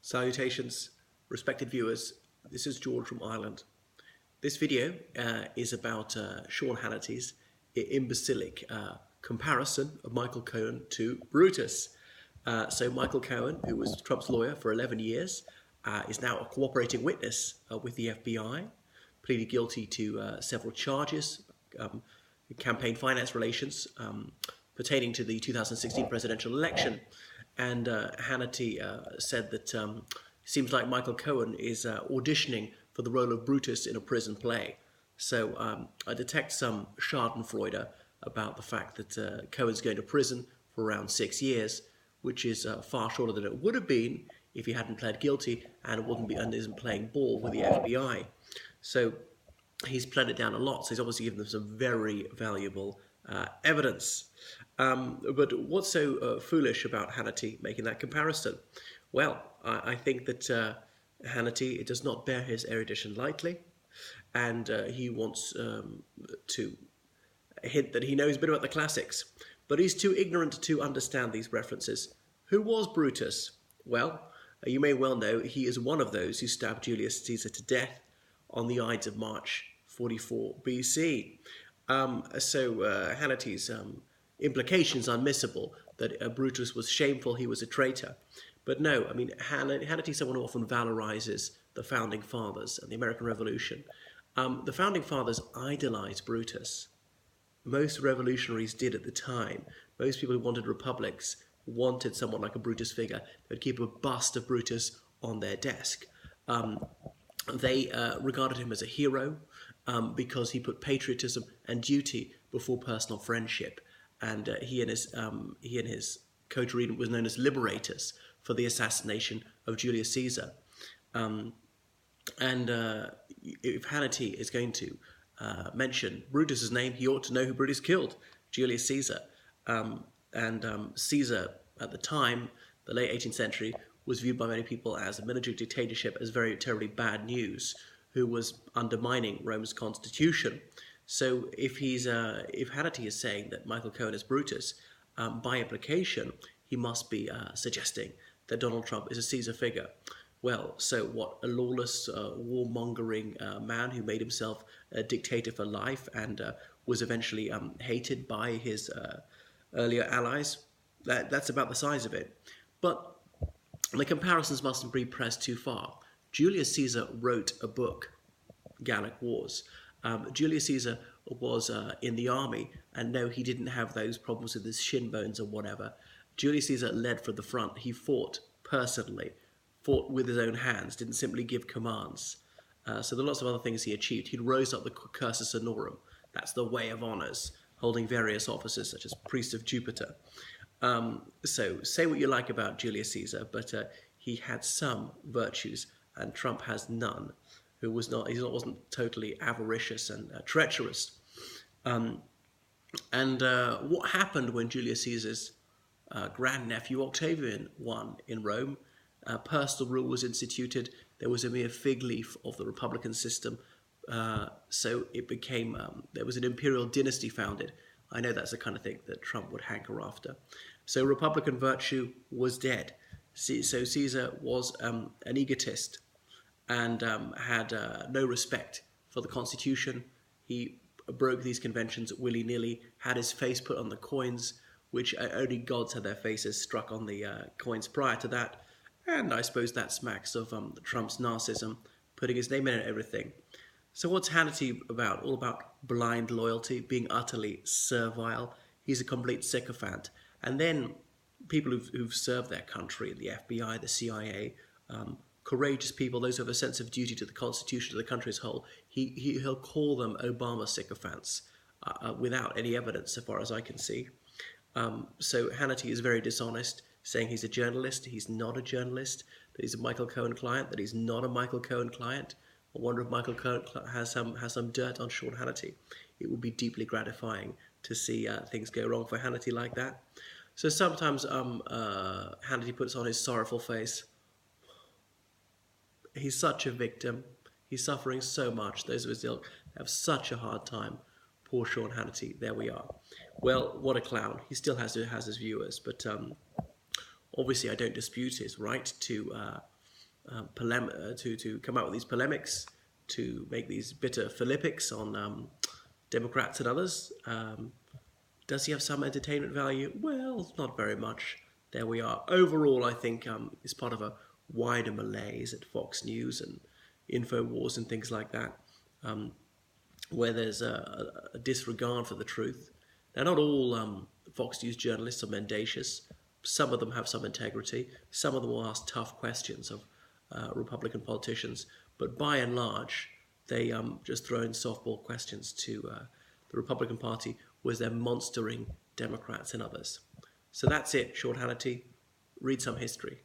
Salutations, respected viewers. This is George from Ireland. This video is about Sean Hannity's imbecilic comparison of Michael Cohen to Brutus. So Michael Cohen, who was Trump's lawyer for 11 years, is now a cooperating witness with the FBI, pleaded guilty to several charges, campaign finance relations pertaining to the 2016 presidential election. And Hannity said that it seems like Michael Cohen is auditioning for the role of Brutus in a prison play. So I detect some schadenfreude about the fact that Cohen's going to prison for around 6 years, which is far shorter than it would have been if he hadn't pled guilty and isn't playing ball with the FBI. So he's pled it down a lot, so he's obviously given them some very valuable evidence. But what's so foolish about Hannity making that comparison? Well, I think that Hannity does not bear his erudition lightly, and he wants to hint that he knows a bit about the classics, but he's too ignorant to understand these references. Who was Brutus? Well, you may well know he is one of those who stabbed Julius Caesar to death on the Ides of March 44 BC. So Hannity's implications unmissable that Brutus was shameful, he was a traitor. But no, I mean, Hannity is someone who often valorizes the Founding Fathers and the American Revolution. The Founding Fathers idolized Brutus. Most revolutionaries did at the time. Most people who wanted republics wanted someone like a Brutus figure. They'd keep a bust of Brutus on their desk. They regarded him as a hero because he put patriotism and duty before personal friendship. And he and his coterie was known as liberators for the assassination of Julius Caesar. If Hannity is going to mention Brutus's name, he ought to know who Brutus killed, Julius Caesar. Caesar, at the time, the late 18th century, was viewed by many people as a military dictatorship, as very terribly bad news, who was undermining Rome's constitution. So if Hannity is saying that Michael Cohen is Brutus, by implication, he must be suggesting that Donald Trump is a Caesar figure. Well, so what? A lawless, warmongering man who made himself a dictator for life and was eventually hated by his earlier allies? That's about the size of it. But the comparisons mustn't be pressed too far. Julius Caesar wrote a book, Gallic Wars. Julius Caesar was in the army, and no, he didn't have those problems with his shin bones or whatever. Julius Caesar led from the front. He fought personally, fought with his own hands, didn't simply give commands. So there are lots of other things he achieved. He rose up the cursus honorum. That's the way of honors, holding various offices such as priest of Jupiter. So say what you like about Julius Caesar, but he had some virtues, and Trump has none. He wasn't totally avaricious and treacherous. What happened when Julius Caesar's grandnephew Octavian won in Rome? Personal rule was instituted. There was a mere fig leaf of the Republican system. So it became, there was an imperial dynasty founded. I know that's the kind of thing that Trump would hanker after. So Republican virtue was dead. So Caesar was an egotist and had no respect for the Constitution. He broke these conventions willy-nilly, had his face put on the coins, which only gods had their faces struck on the coins prior to that. And I suppose that smacks of Trump's narcissism, putting his name in everything. So what's Hannity about? All about blind loyalty, being utterly servile. He's a complete sycophant. And then people who've served their country, the FBI, the CIA, courageous people, those who have a sense of duty to the Constitution, to the country as a whole, he'll call them Obama sycophants without any evidence, so far as I can see. So Hannity is very dishonest, saying he's a journalist. He's not a journalist. That he's a Michael Cohen client. That he's not a Michael Cohen client. I wonder if Michael Cohen has some dirt on Sean Hannity. It would be deeply gratifying to see things go wrong for Hannity like that. So sometimes Hannity puts on his sorrowful face. He's such a victim. He's suffering so much. Those of his ilk have such a hard time. Poor Sean Hannity. There we are. Well, what a clown. He still has his viewers, but obviously I don't dispute his right to to come out with these polemics, to make these bitter philippics on Democrats and others. Does he have some entertainment value? Well, not very much. There we are. Overall, I think it's part of a wider malaise at Fox News and InfoWars and things like that, where there's a disregard for the truth. Now, not all Fox News journalists are mendacious. Some of them have some integrity. Some of them will ask tough questions of Republican politicians. But by and large, they just throw in softball questions to the Republican Party, whereas they're monstering Democrats and others. So that's it, Short Hannity. Read some history.